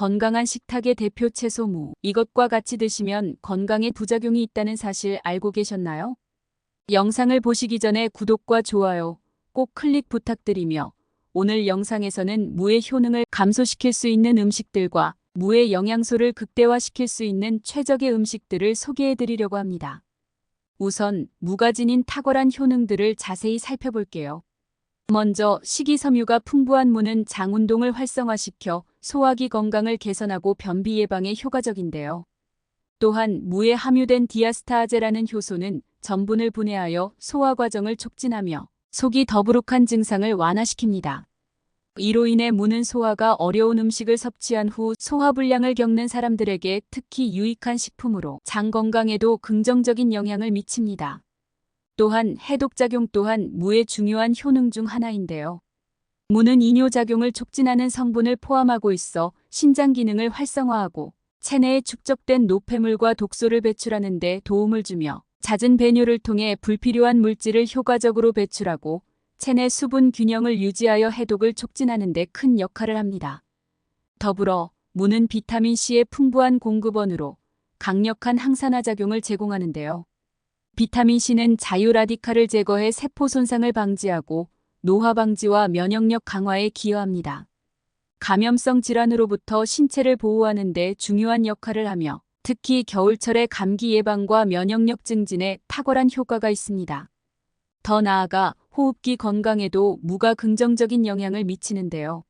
건강한 식탁의 대표 채소 무. 이것과 같이 드시면 건강에 부작용이 있다는 사실 알고 계셨나요? 영상을 보시기 전에 구독과 좋아요 꼭 클릭 부탁드리며 오늘 영상에서는 무의 효능을 감소시킬 수 있는 음식들과 무의 영양소를 극대화시킬 수 있는 최적의 음식들을 소개해 드리려고 합니다. 우선 무가 지닌 탁월한 효능들을 자세히 살펴볼게요. 먼저 식이섬유가 풍부한 무는 장 운동을 활성화시켜 소화기 건강을 개선하고 변비 예방에 효과적인데요. 또한 무에 함유된 디아스타아제라는 효소는 전분을 분해하여 소화 과정을 촉진하며 속이 더부룩한 증상을 완화시킵니다. 이로 인해 무는 소화가 어려운 음식을 섭취한 후 소화불량을 겪는 사람들에게 특히 유익한 식품으로 장 건강에도 긍정적인 영향을 미칩니다. 또한 해독작용 또한 무의 중요한 효능 중 하나인데요. 무는 이뇨작용을 촉진하는 성분을 포함하고 있어 신장 기능을 활성화하고 체내에 축적된 노폐물과 독소를 배출하는 데 도움을 주며 잦은 배뇨를 통해 불필요한 물질을 효과적으로 배출하고 체내 수분 균형을 유지하여 해독을 촉진하는 데 큰 역할을 합니다. 더불어 무는 비타민C의 풍부한 공급원으로 강력한 항산화 작용을 제공하는데요. 비타민C는 자유라디칼을 제거해 세포 손상을 방지하고 노화 방지와 면역력 강화에 기여합니다. 감염성 질환으로부터 신체를 보호하는 데 중요한 역할을 하며 특히 겨울철의 감기 예방과 면역력 증진에 탁월한 효과가 있습니다. 더 나아가 호흡기 건강에도 무가 긍정적인 영향을 미치는데요.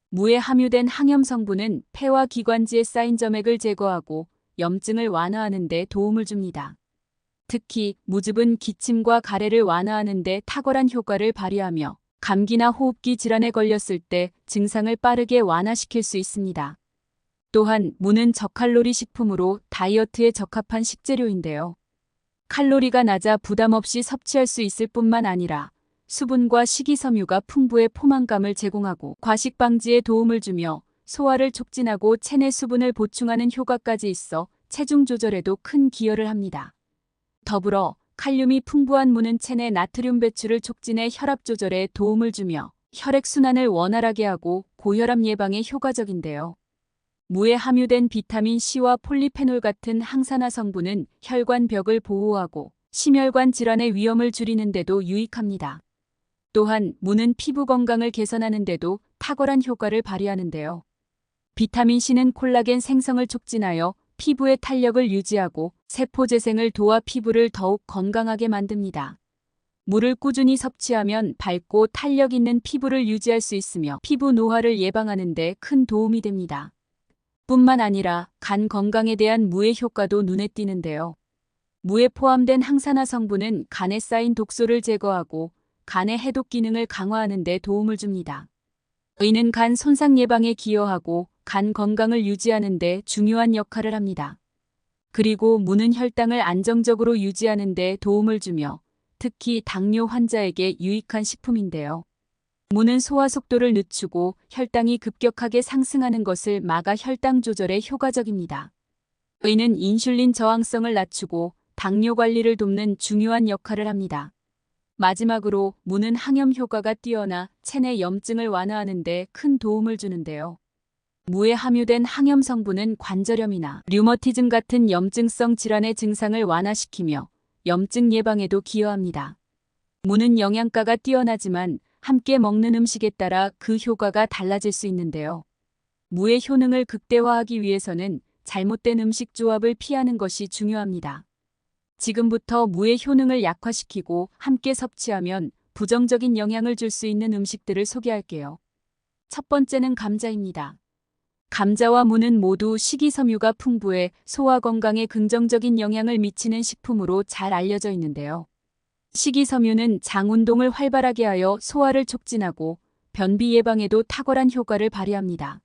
무에 함유된 항염 성분은 폐와 기관지에 쌓인 점액을 제거하고 염증을 완화하는 데 도움을 줍니다. 특히 무즙은 기침과 가래를 완화하는 데 탁월한 효과를 발휘하며 감기나 호흡기 질환에 걸렸을 때 증상을 빠르게 완화시킬 수 있습니다. 또한 무는 저칼로리 식품으로 다이어트에 적합한 식재료인데요. 칼로리가 낮아 부담 없이 섭취할 수 있을 뿐만 아니라 수분과 식이섬유가 풍부해 포만감을 제공하고 과식 방지에 도움을 주며 소화를 촉진하고 체내 수분을 보충하는 효과까지 있어 체중 조절에도 큰 기여를 합니다. 더불어 칼륨이 풍부한 무는 체내 나트륨 배출을 촉진해 혈압 조절에 도움을 주며 혈액순환을 원활하게 하고 고혈압 예방에 효과적인데요. 무에 함유된 비타민 C와 폴리페놀 같은 항산화 성분은 혈관벽을 보호하고 심혈관 질환의 위험을 줄이는 데도 유익합니다. 또한 무는 피부 건강을 개선하는 데도 탁월한 효과를 발휘하는데요. 비타민 C는 콜라겐 생성을 촉진하여 피부의 탄력을 유지하고 세포 재생을 도와 피부를 더욱 건강하게 만듭니다. 물을 꾸준히 섭취하면 밝고 탄력 있는 피부를 유지할 수 있으며 피부 노화를 예방하는 데 큰 도움이 됩니다. 뿐만 아니라 간 건강에 대한 무의 효과도 눈에 띄는데요. 무에 포함된 항산화 성분은 간에 쌓인 독소를 제거하고 간의 해독 기능을 강화하는 데 도움을 줍니다. 이는 간 손상 예방에 기여하고 간 건강을 유지하는 데 중요한 역할을 합니다. 그리고 무는 혈당을 안정적으로 유지하는 데 도움을 주며 특히 당뇨 환자에게 유익한 식품인데요. 무는 소화 속도를 늦추고 혈당이 급격하게 상승하는 것을 막아 혈당 조절에 효과적입니다. 이는 인슐린 저항성을 낮추고 당뇨 관리를 돕는 중요한 역할을 합니다. 마지막으로 무는 항염 효과가 뛰어나 체내 염증을 완화하는 데 큰 도움을 주는데요. 무에 함유된 항염 성분은 관절염이나 류머티즘 같은 염증성 질환의 증상을 완화시키며 염증 예방에도 기여합니다. 무는 영양가가 뛰어나지만 함께 먹는 음식에 따라 그 효과가 달라질 수 있는데요. 무의 효능을 극대화하기 위해서는 잘못된 음식 조합을 피하는 것이 중요합니다. 지금부터 무의 효능을 약화시키고 함께 섭취하면 부정적인 영향을 줄 수 있는 음식들을 소개할게요. 첫 번째는 감자입니다. 감자와 무는 모두 식이섬유가 풍부해 소화 건강에 긍정적인 영향을 미치는 식품으로 잘 알려져 있는데요. 식이섬유는 장 운동을 활발하게 하여 소화를 촉진하고 변비 예방에도 탁월한 효과를 발휘합니다.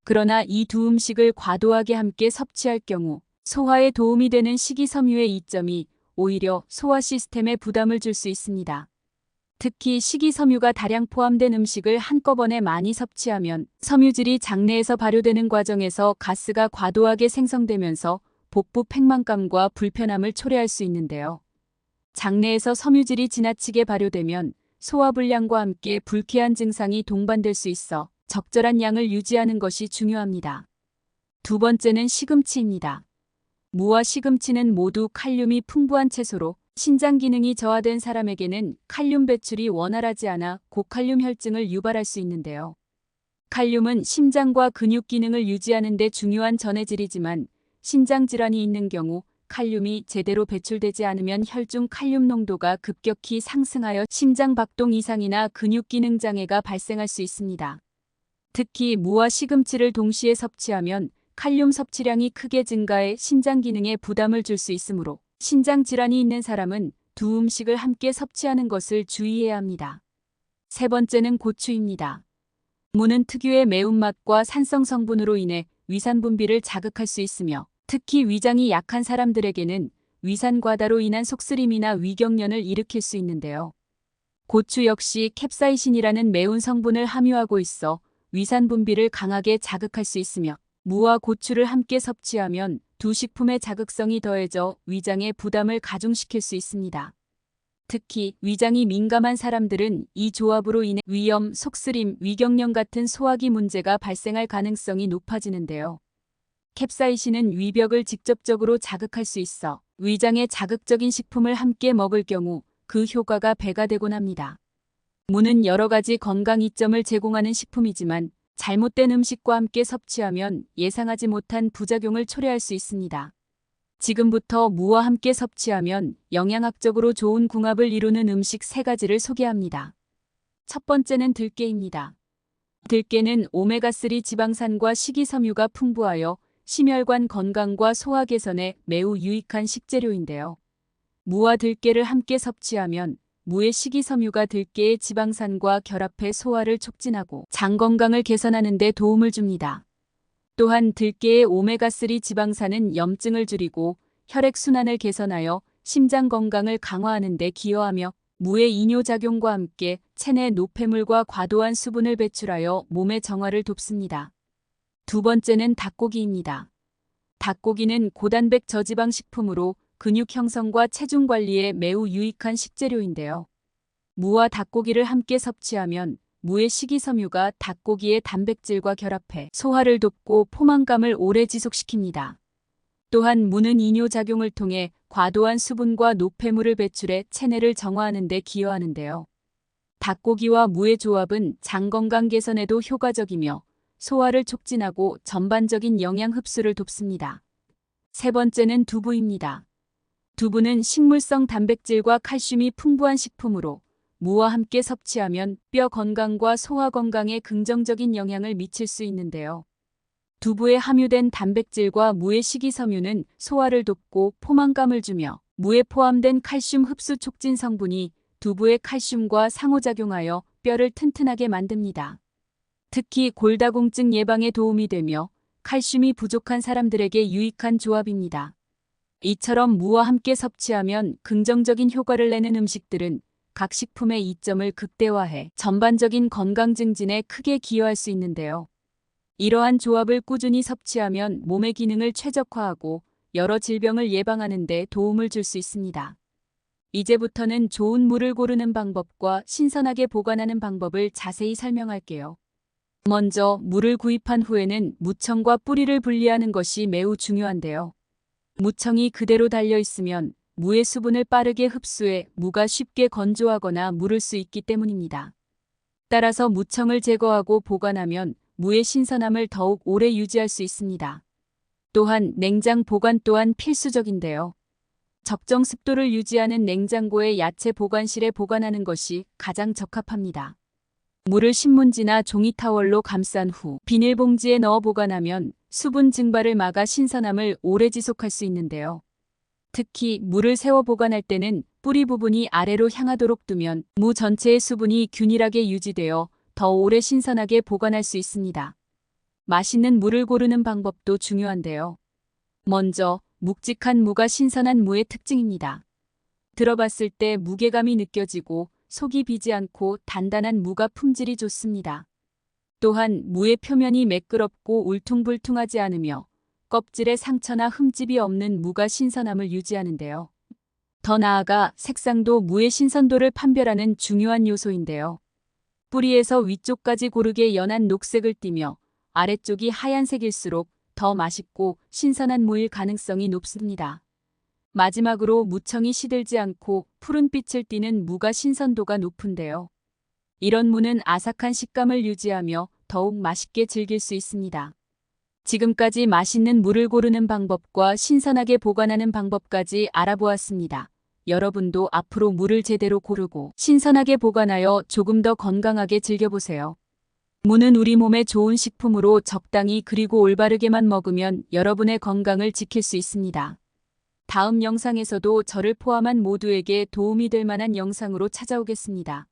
그러나 이 두 음식을 과도하게 함께 섭취할 경우 소화에 도움이 되는 식이섬유의 이점이 오히려 소화 시스템에 부담을 줄 수 있습니다. 특히 식이섬유가 다량 포함된 음식을 한꺼번에 많이 섭취하면 섬유질이 장내에서 발효되는 과정에서 가스가 과도하게 생성되면서 복부 팽만감과 불편함을 초래할 수 있는데요. 장내에서 섬유질이 지나치게 발효되면 소화불량과 함께 불쾌한 증상이 동반될 수 있어 적절한 양을 유지하는 것이 중요합니다. 두 번째는 시금치입니다. 무와 시금치는 모두 칼륨이 풍부한 채소로 신장 기능이 저하된 사람에게는 칼륨 배출이 원활하지 않아 고칼륨 혈증을 유발할 수 있는데요. 칼륨은 심장과 근육 기능을 유지하는 데 중요한 전해질이지만 신장 질환이 있는 경우 칼륨이 제대로 배출되지 않으면 혈중 칼륨 농도가 급격히 상승하여 심장 박동 이상이나 근육 기능 장애가 발생할 수 있습니다. 특히 무와 시금치를 동시에 섭취하면 칼륨 섭취량이 크게 증가해 신장 기능에 부담을 줄 수 있으므로 신장 질환이 있는 사람은 두 음식을 함께 섭취하는 것을 주의해야 합니다. 세 번째는 고추입니다. 무는 특유의 매운맛과 산성 성분으로 인해 위산 분비를 자극할 수 있으며 특히 위장이 약한 사람들에게는 위산 과다로 인한 속쓰림이나 위경련을 일으킬 수 있는데요. 고추 역시 캡사이신이라는 매운 성분을 함유하고 있어 위산 분비를 강하게 자극할 수 있으며 무와 고추를 함께 섭취하면 두 식품의 자극성이 더해져 위장의 부담을 가중시킬 수 있습니다. 특히 위장이 민감한 사람들은 이 조합으로 인해 위염, 속쓰림, 위경련 같은 소화기 문제가 발생할 가능성이 높아지는데요. 캡사이신은 위벽을 직접적으로 자극할 수 있어 위장에 자극적인 식품을 함께 먹을 경우 그 효과가 배가 되곤 합니다. 무는 여러 가지 건강 이점을 제공하는 식품이지만 잘못된 음식과 함께 섭취하면 예상하지 못한 부작용을 초래할 수 있습니다. 지금부터 무와 함께 섭취하면 영양학적으로 좋은 궁합을 이루는 음식 3가지를 소개합니다. 첫 번째는 들깨입니다. 들깨는 오메가3 지방산과 식이섬유가 풍부하여 심혈관 건강과 소화 개선에 매우 유익한 식재료인데요. 무와 들깨를 함께 섭취하면 무의 식이섬유가 들깨의 지방산과 결합해 소화를 촉진하고 장 건강을 개선하는 데 도움을 줍니다. 또한 들깨의 오메가3 지방산은 염증을 줄이고 혈액순환을 개선하여 심장 건강을 강화하는 데 기여하며 무의 이뇨작용과 함께 체내 노폐물과 과도한 수분을 배출하여 몸의 정화를 돕습니다. 두 번째는 닭고기입니다. 닭고기는 고단백 저지방 식품으로 근육 형성과 체중 관리에 매우 유익한 식재료인데요. 무와 닭고기를 함께 섭취하면 무의 식이섬유가 닭고기의 단백질과 결합해 소화를 돕고 포만감을 오래 지속시킵니다. 또한 무는 이뇨작용을 통해 과도한 수분과 노폐물을 배출해 체내를 정화하는 데 기여하는데요. 닭고기와 무의 조합은 장 건강 개선에도 효과적이며 소화를 촉진하고 전반적인 영양 흡수를 돕습니다. 세 번째는 두부입니다. 두부는 식물성 단백질과 칼슘이 풍부한 식품으로 무와 함께 섭취하면 뼈 건강과 소화 건강에 긍정적인 영향을 미칠 수 있는데요. 두부에 함유된 단백질과 무의 식이섬유는 소화를 돕고 포만감을 주며 무에 포함된 칼슘 흡수 촉진 성분이 두부의 칼슘과 상호작용하여 뼈를 튼튼하게 만듭니다. 특히 골다공증 예방에 도움이 되며 칼슘이 부족한 사람들에게 유익한 조합입니다. 이처럼 무와 함께 섭취하면 긍정적인 효과를 내는 음식들은 각 식품의 이점을 극대화해 전반적인 건강 증진에 크게 기여할 수 있는데요. 이러한 조합을 꾸준히 섭취하면 몸의 기능을 최적화하고 여러 질병을 예방하는 데 도움을 줄 수 있습니다. 이제부터는 좋은 무를 고르는 방법과 신선하게 보관하는 방법을 자세히 설명할게요. 먼저 무를 구입한 후에는 무청과 뿌리를 분리하는 것이 매우 중요한데요. 무청이 그대로 달려 있으면 무의 수분을 빠르게 흡수해 무가 쉽게 건조하거나 무를 수 있기 때문입니다. 따라서 무청을 제거하고 보관하면 무의 신선함을 더욱 오래 유지할 수 있습니다. 또한 냉장 보관 또한 필수적인데요. 적정 습도를 유지하는 냉장고의 야채 보관실에 보관하는 것이 가장 적합합니다. 무를 신문지나 종이 타월로 감싼 후 비닐봉지에 넣어 보관하면 수분 증발을 막아 신선함을 오래 지속할 수 있는데요. 특히 무를 세워 보관할 때는 뿌리 부분이 아래로 향하도록 두면 무 전체의 수분이 균일하게 유지되어 더 오래 신선하게 보관할 수 있습니다. 맛있는 무를 고르는 방법도 중요한데요. 먼저 묵직한 무가 신선한 무의 특징입니다. 들어봤을 때 무게감이 느껴지고 속이 비지 않고 단단한 무가 품질이 좋습니다. 또한 무의 표면이 매끄럽고 울퉁불퉁하지 않으며 껍질에 상처나 흠집이 없는 무가 신선함을 유지하는데요. 더 나아가 색상도 무의 신선도를 판별하는 중요한 요소인데요. 뿌리에서 위쪽까지 고르게 연한 녹색을 띠며 아래쪽이 하얀색일수록 더 맛있고 신선한 무일 가능성이 높습니다. 마지막으로 무청이 시들지 않고 푸른빛을 띠는 무가 신선도가 높은데요. 이런 무는 아삭한 식감을 유지하며 더욱 맛있게 즐길 수 있습니다. 지금까지 맛있는 무를 고르는 방법과 신선하게 보관하는 방법까지 알아보았습니다. 여러분도 앞으로 무를 제대로 고르고 신선하게 보관하여 조금 더 건강하게 즐겨보세요. 무는 우리 몸에 좋은 식품으로 적당히 그리고 올바르게만 먹으면 여러분의 건강을 지킬 수 있습니다. 다음 영상에서도 저를 포함한 모두에게 도움이 될 만한 영상으로 찾아오겠습니다.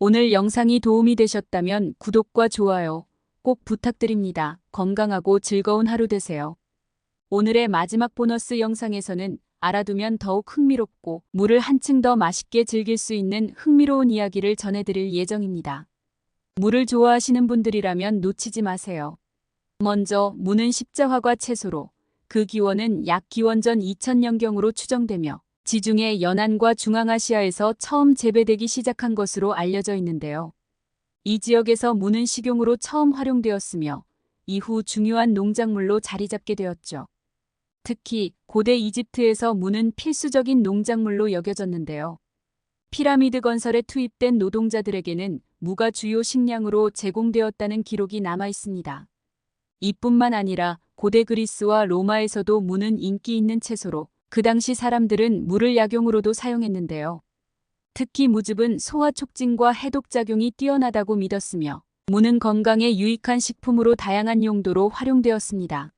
오늘 영상이 도움이 되셨다면 구독과 좋아요 꼭 부탁드립니다. 건강하고 즐거운 하루 되세요. 오늘의 마지막 보너스 영상에서는 알아두면 더욱 흥미롭고 무를 한층 더 맛있게 즐길 수 있는 흥미로운 이야기를 전해드릴 예정입니다. 무를 좋아하시는 분들이라면 놓치지 마세요. 먼저 무는 십자화과 채소로 그 기원은 약 기원전 2000년경으로 추정되며 지중해 연안과 중앙아시아에서 처음 재배되기 시작한 것으로 알려져 있는데요. 이 지역에서 무는 식용으로 처음 활용되었으며 이후 중요한 농작물로 자리 잡게 되었죠. 특히 고대 이집트에서 무는 필수적인 농작물로 여겨졌는데요. 피라미드 건설에 투입된 노동자들에게는 무가 주요 식량으로 제공되었다는 기록이 남아 있습니다. 이뿐만 아니라 고대 그리스와 로마에서도 무는 인기 있는 채소로 그 당시 사람들은 무를 약용으로도 사용했는데요. 특히 무즙은 소화 촉진과 해독작용이 뛰어나다고 믿었으며 무는 건강에 유익한 식품으로 다양한 용도로 활용되었습니다.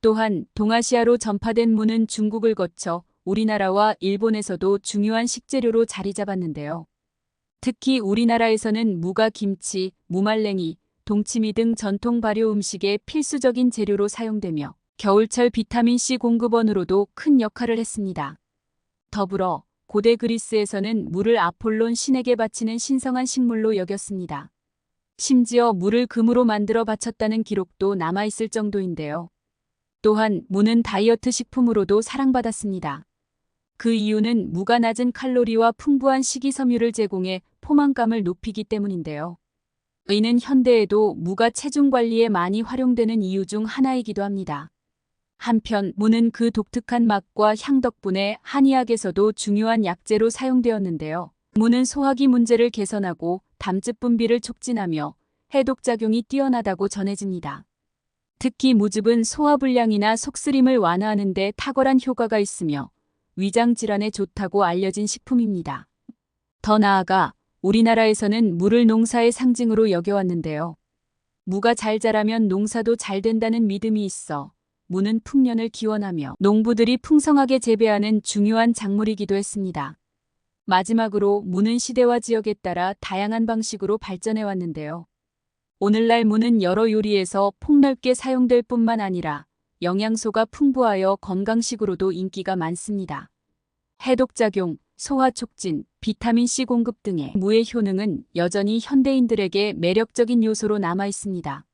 또한 동아시아로 전파된 무는 중국을 거쳐 우리나라와 일본에서도 중요한 식재료로 자리 잡았는데요. 특히 우리나라에서는 무가 김치, 무말랭이, 동치미 등 전통 발효 음식의 필수적인 재료로 사용되며 겨울철 비타민C 공급원으로도 큰 역할을 했습니다. 더불어 고대 그리스에서는 무를 아폴론 신에게 바치는 신성한 식물로 여겼습니다. 심지어 무를 금으로 만들어 바쳤다는 기록도 남아있을 정도인데요. 또한 무는 다이어트 식품으로도 사랑받았습니다. 그 이유는 무가 낮은 칼로리와 풍부한 식이섬유를 제공해 포만감을 높이기 때문인데요. 이는 현대에도 무가 체중 관리에 많이 활용되는 이유 중 하나이기도 합니다. 한편 무는 그 독특한 맛과 향 덕분에 한의학에서도 중요한 약재로 사용되었는데요. 무는 소화기 문제를 개선하고 담즙 분비를 촉진하며 해독작용이 뛰어나다고 전해집니다. 특히 무즙은 소화불량이나 속쓰림을 완화하는 데 탁월한 효과가 있으며 위장 질환에 좋다고 알려진 식품입니다. 더 나아가 우리나라에서는 무를 농사의 상징으로 여겨왔는데요. 무가 잘 자라면 농사도 잘 된다는 믿음이 있어 무는 풍년을 기원하며 농부들이 풍성하게 재배하는 중요한 작물이기도 했습니다. 마지막으로 무는 시대와 지역에 따라 다양한 방식으로 발전해 왔는데요. 오늘날 무는 여러 요리에서 폭넓게 사용될 뿐만 아니라 영양소가 풍부하여 건강식으로도 인기가 많습니다. 해독작용, 소화 촉진, 비타민C 공급 등의 무의 효능은 여전히 현대인들에게 매력적인 요소로 남아 있습니다.